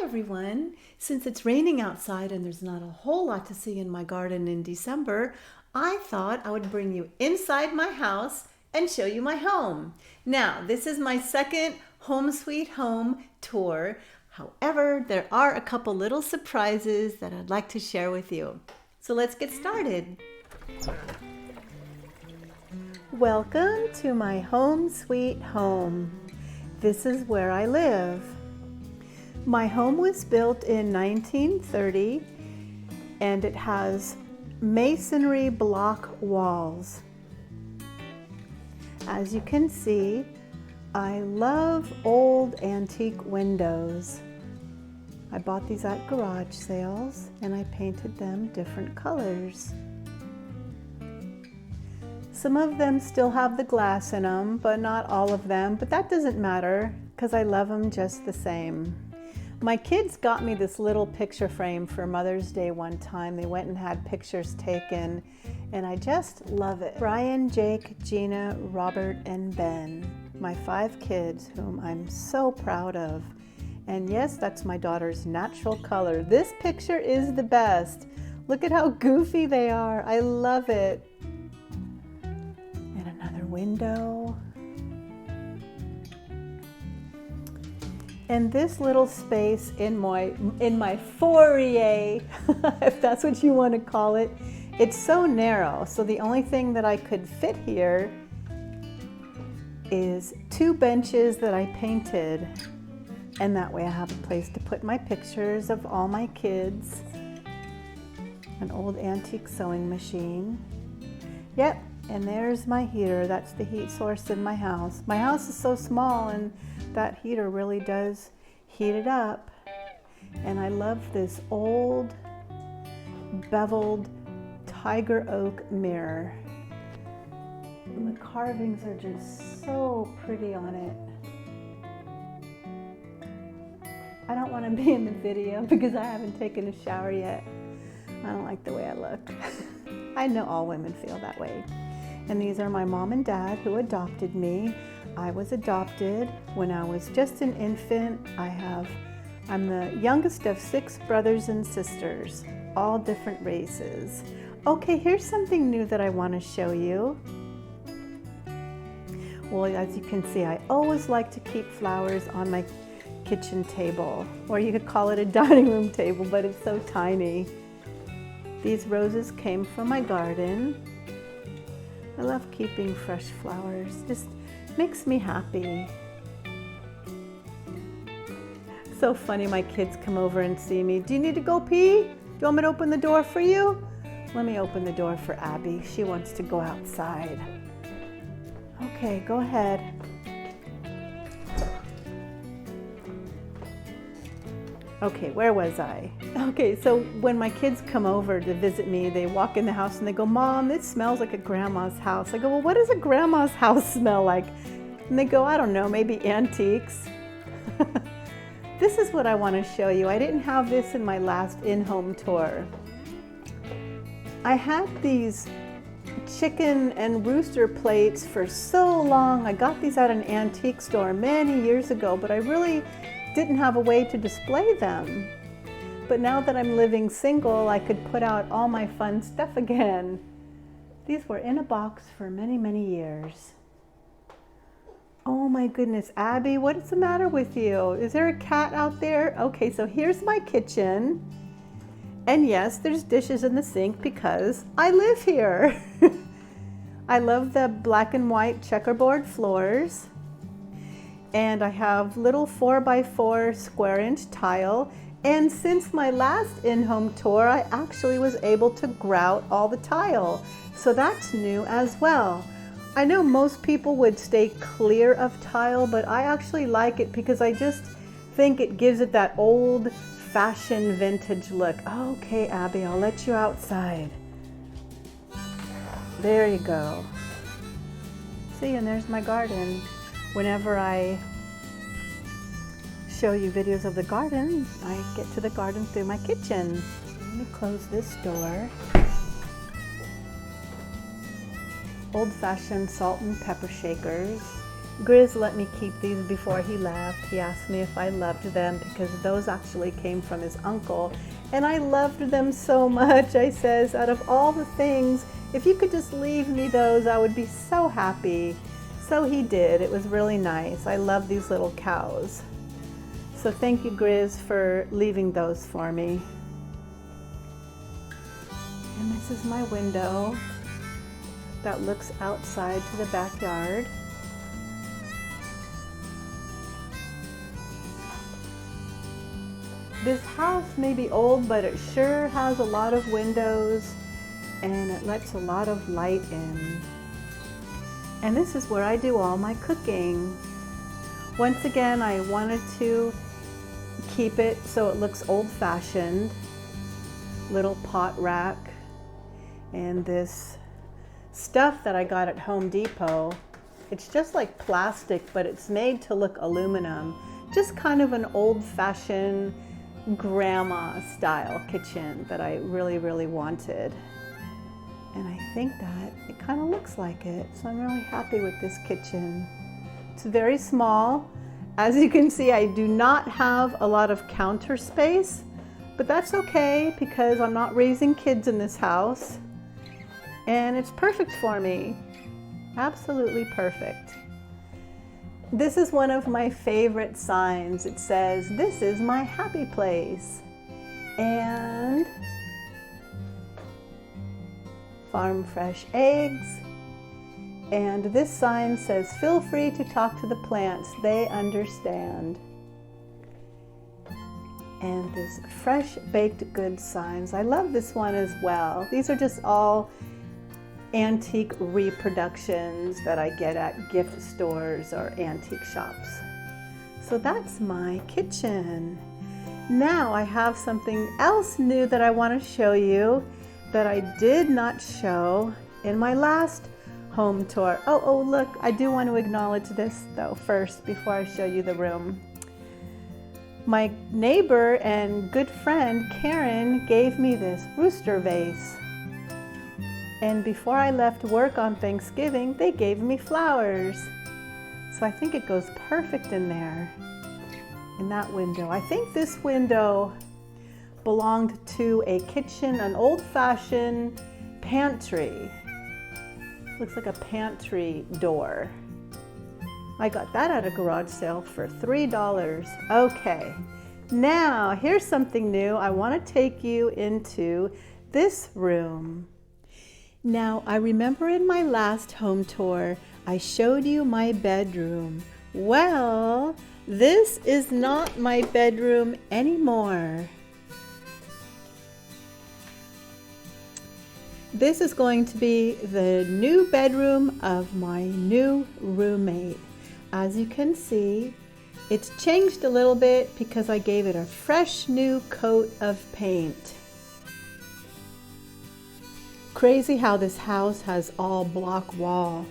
everyone. Since it's raining outside and there's not a whole lot to see in my garden in December, I thought I would bring you inside my house and show you my home. Now, this is my second Home Sweet Home tour. However, there are a couple little surprises that I'd like to share with you. So let's get started. Welcome to my Home Sweet Home. This is where I live. My home was built in 1930 and it has masonry block walls. As you can see, I love old antique windows. I bought these at garage sales and I painted them different colors. Some of them still have the glass in them, but not all of them, but that doesn't matter because I love them just the same. My kids got me this little picture frame for Mother's Day one time. They went and had pictures taken and I just love it. Brian, Jake, Gina, Robert, and Ben, my 5 kids whom I'm so proud of. And yes, that's my daughter's natural color. This picture is the best. Look at how goofy they are. I love it. And another window. And this little space in my foyer, if that's what you want to call it, it's so narrow. So the only thing that I could fit here is 2 benches that I painted. And that way I have a place to put my pictures of all my kids. An old antique sewing machine. Yep, and there's my heater. That's the heat source in my house. My house is so small and that heater really does heat it up. And I love this old beveled tiger oak mirror. And the carvings are just so pretty on it. I don't want to be in the video because I haven't taken a shower yet. I don't like the way I look. I know all women feel that way. And these are my mom and dad who adopted me. I was adopted when I was just an infant. I'm the youngest of 6 brothers and sisters, all different races. Okay, here's something new that I want to show you. Well, as you can see, I always like to keep flowers on my kitchen table, or you could call it a dining room table, but it's so tiny. These roses came from my garden. I love keeping fresh flowers. Just makes me happy. So funny, my kids come over and see me. Do you need to go pee? Do you want me to open the door for you? Let me open the door for Abby. She wants to go outside. Okay, go ahead. Okay, where was I? Okay, so when my kids come over to visit me, they walk in the house and they go, "Mom, it smells like a grandma's house." I go, "Well, what does a grandma's house smell like?" And they go, "I don't know, maybe antiques." This is what I want to show you. I didn't have this in my last in-home tour. I had these chicken and rooster plates for so long. I got these at an antique store many years ago, but I really didn't have a way to display them. But now that I'm living single, I could put out all my fun stuff again. These were in a box for many, many years. Oh my goodness, Abby, what is the matter with you? Is there a cat out there? Okay, so here's my kitchen. And yes, there's dishes in the sink because I live here. I love the black and white checkerboard floors. And I have little 4x4 square inch tile. And since my last in-home tour, I actually was able to grout all the tile. So that's new as well. I know most people would stay clear of tile, but I actually like it because I just think it gives it that old fashioned vintage look. Okay, Abby, I'll let you outside. There you go. See, and there's my garden. Whenever I show you videos of the garden, I get to the garden through my kitchen. Let me close this door. Old-fashioned salt and pepper shakers. Grizz let me keep these before he left. He asked me if I loved them because those actually came from his uncle. And I loved them so much. I says, out of all the things, if you could just leave me those, I would be so happy. So he did. It was really nice. I love these little cows. So thank you, Grizz, for leaving those for me. And this is my window that looks outside to the backyard. This house may be old, but it sure has a lot of windows and it lets a lot of light in. And this is where I do all my cooking. Once again, I wanted to keep it so it looks old-fashioned. Little pot rack and this stuff that I got at Home Depot. It's just like plastic, but it's made to look aluminum. Just kind of an old-fashioned grandma style kitchen that I really wanted. And I think that it kind of looks like it. So I'm really happy with this kitchen. It's very small. As you can see, I do not have a lot of counter space, but that's okay because I'm not raising kids in this house. And it's perfect for me. Absolutely perfect. This is one of my favorite signs. It says, "This is my happy place." And farm fresh eggs. And this sign says, "Feel free to talk to the plants. They understand." And this fresh baked goods signs. I love this one as well. These are just all antique reproductions that I get at gift stores or antique shops. So that's my kitchen. Now I have something else new that I want to show you that I did not show in my last home tour. Oh, look, I do want to acknowledge this though first before I show you the room. My neighbor and good friend Karen gave me this rooster vase. And before I left work on Thanksgiving, they gave me flowers. So I think it goes perfect in there, in that window. I think this window belonged to a kitchen, an old-fashioned pantry. Looks like a pantry door. I got that at a garage sale for $3. Okay, now here's something new. I want to take you into this room. Now, I remember in my last home tour, I showed you my bedroom. Well, this is not my bedroom anymore. This is going to be the new bedroom of my new roommate. As you can see, it's changed a little bit because I gave it a fresh new coat of paint. Crazy how this house has all block wall.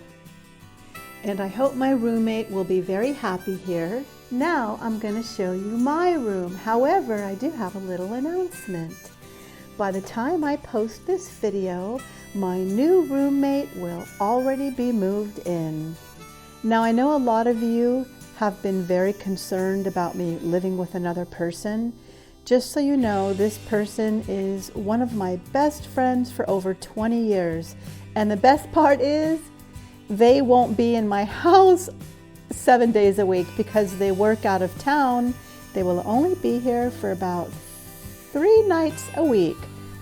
And I hope my roommate will be very happy here. Now I'm going to show you my room. However, I do have a little announcement. By the time I post this video, my new roommate will already be moved in. Now I know a lot of you have been very concerned about me living with another person. Just so you know, this person is one of my best friends for over 20 years. And the best part is, they won't be in my house 7 days a week because they work out of town. They will only be here for about 3 nights a week.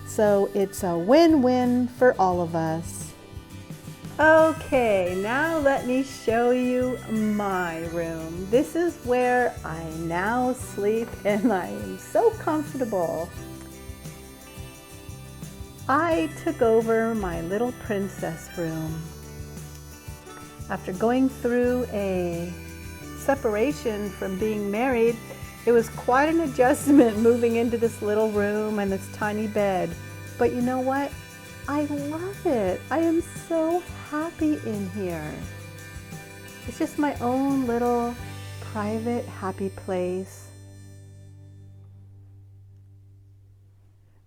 So it's a win-win for all of us. Okay, now let me show you my room. This is where I now sleep and I am so comfortable. I took over my little princess room. After going through a separation from being married, it was quite an adjustment moving into this little room and this tiny bed. But you know what? I love it. I am so happy in here. It's just my own little private happy place.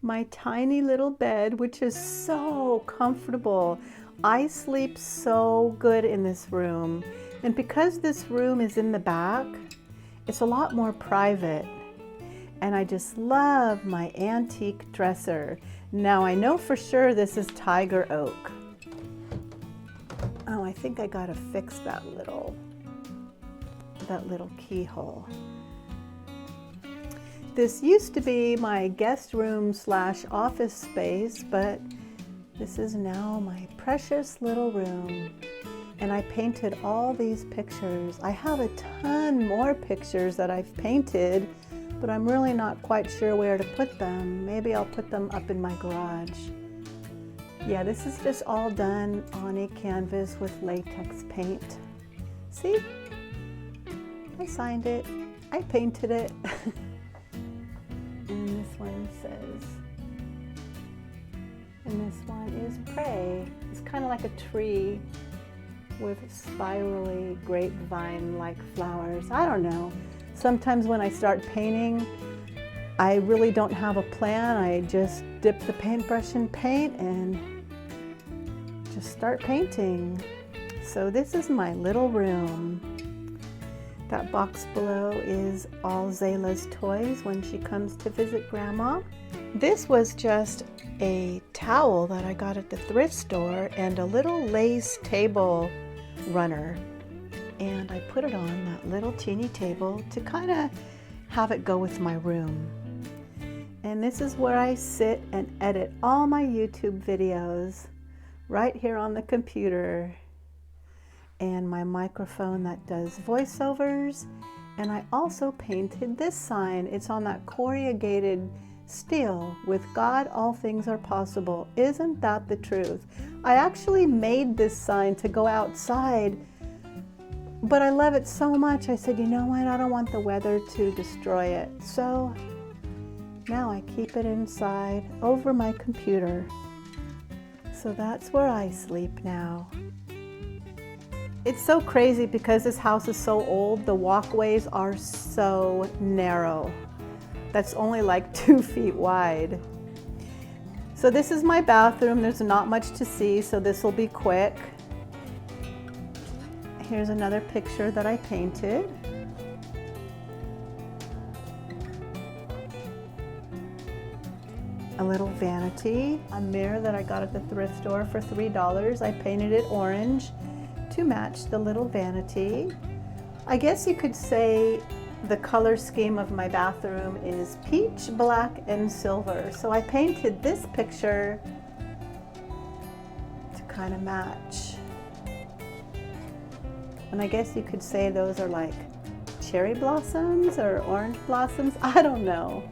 My tiny little bed, which is so comfortable. I sleep so good in this room. And because this room is in the back, it's a lot more private. And I just love my antique dresser. Now I know for sure this is tiger oak. Oh, I think I gotta fix that little keyhole. This used to be my guest room / office space, but this is now my precious little room. And I painted all these pictures. I have a ton more pictures that I've painted, but I'm really not quite sure where to put them. Maybe I'll put them up in my garage. Yeah, this is just all done on a canvas with latex paint. See? I signed it. I painted it. And this one says, and this one is pray. It's kind of like a tree with spirally grapevine-like flowers. I don't know. Sometimes when I start painting, I really don't have a plan. I just dip the paintbrush in paint and just start painting. So this is my little room. That box below is all Zayla's toys when she comes to visit Grandma. This was just a towel that I got at the thrift store and a little lace table runner. And I put it on that little teeny table to kind of have it go with my room. And this is where I sit and edit all my YouTube videos right here on the computer. And my microphone that does voiceovers. And I also painted this sign. It's on that corrugated steel, with God all things are possible. Isn't that the truth? I actually made this sign to go outside, but I love it so much. I said, you know what? I don't want the weather to destroy it. So now I keep it inside over my computer. So that's where I sleep now. It's so crazy because this house is so old. The walkways are so narrow. That's only like 2 feet wide. So this is my bathroom. There's not much to see, so this will be quick. Here's another picture that I painted. A little vanity, a mirror that I got at the thrift store for $3. I painted it orange to match the little vanity. I guess you could say the color scheme of my bathroom is peach, black, and silver. So I painted this picture to kind of match. And I guess you could say those are like cherry blossoms or orange blossoms. I don't know.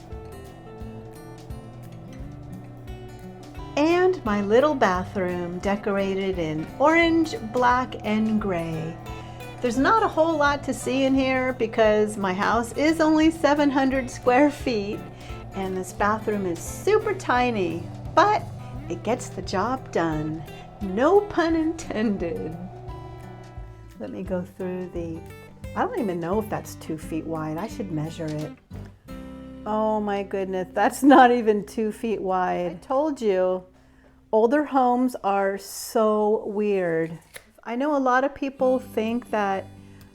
And my little bathroom decorated in orange, black, and gray. There's not a whole lot to see in here because my house is only 700 square feet and this bathroom is super tiny, but it gets the job done. No pun intended. Let me go through I don't even know if that's 2 feet wide. I should measure it. Oh my goodness, that's not even 2 feet wide. I told you, older homes are so weird. I know a lot of people think that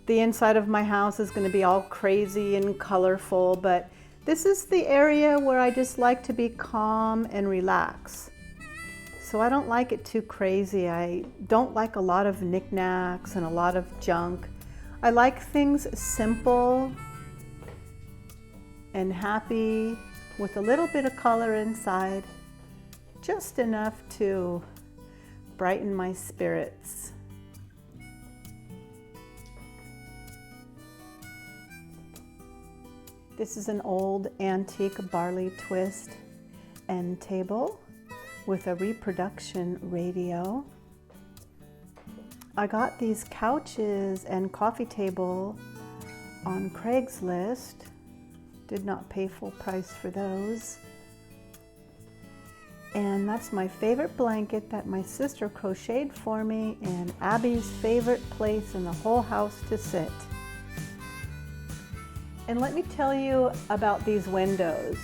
the inside of my house is going to be all crazy and colorful, but this is the area where I just like to be calm and relax. So I don't like it too crazy. I don't like a lot of knickknacks and a lot of junk. I like things simple and happy with a little bit of color inside, just enough to brighten my spirits. This is an old antique barley twist end table with a reproduction radio. I got these couches and coffee table on Craigslist. Did not pay full price for those. And that's my favorite blanket that my sister crocheted for me, and Abby's favorite place in the whole house to sit. And let me tell you about these windows.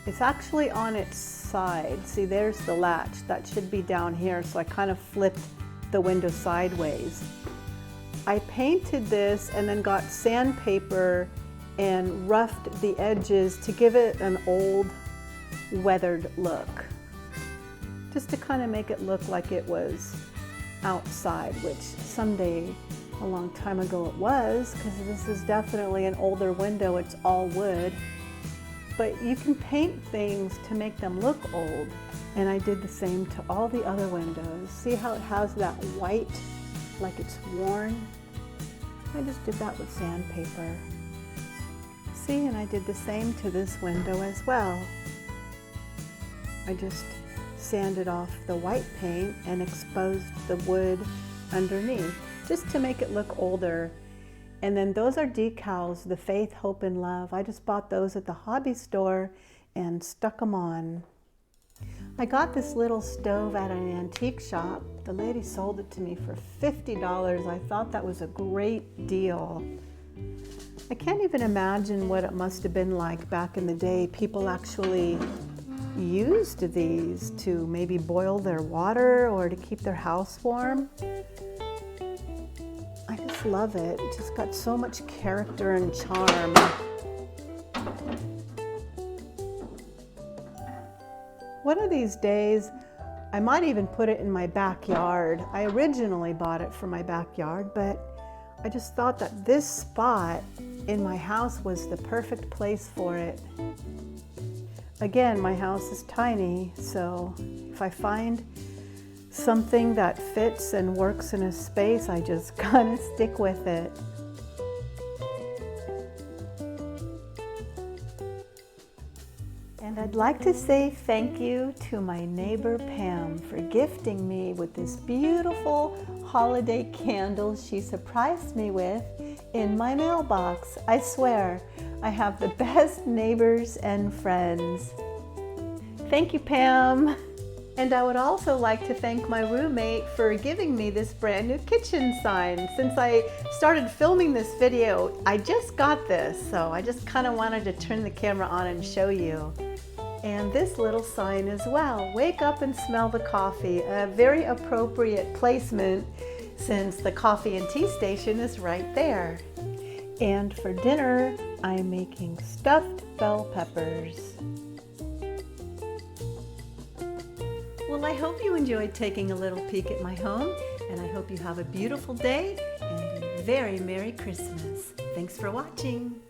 It's actually on its side. See, there's the latch. That should be down here. So I kind of flipped the window sideways. I painted this and then got sandpaper and roughed the edges to give it an old, weathered look. Just to kind of make it look like it was outside, which someday, a long time ago, it was, because this is definitely an older window. It's all wood. But you can paint things to make them look old. And I did the same to all the other windows. See how it has that white, like it's worn? I just did that with sandpaper. See, and I did the same to this window as well. I just sanded off the white paint and exposed the wood underneath, just to make it look older. And then those are decals, the Faith, Hope, and Love. I just bought those at the hobby store and stuck them on. I got this little stove at an antique shop. The lady sold it to me for $50. I thought that was a great deal. I can't even imagine what it must have been like back in the day. People actually used these to maybe boil their water or to keep their house warm. I just love it. It just got so much character and charm. One of these days, I might even put it in my backyard. I originally bought it for my backyard, but I just thought that this spot in my house was the perfect place for it. Again, my house is tiny, so if I find something that fits and works in a space, I just kind of stick with it. And I'd like to say thank you to my neighbor Pam for gifting me with this beautiful holiday candle she surprised me with in my mailbox. I swear, I have the best neighbors and friends. Thank you, Pam. And I would also like to thank my roommate for giving me this brand new kitchen sign. Since I started filming this video, I just got this, so I just kind of wanted to turn the camera on and show you. And this little sign as well, wake up and smell the coffee. A very appropriate placement since the coffee and tea station is right there. And for dinner, I'm making stuffed bell peppers. Well, I hope you enjoyed taking a little peek at my home, and I hope you have a beautiful day and a very Merry Christmas. Thanks for watching.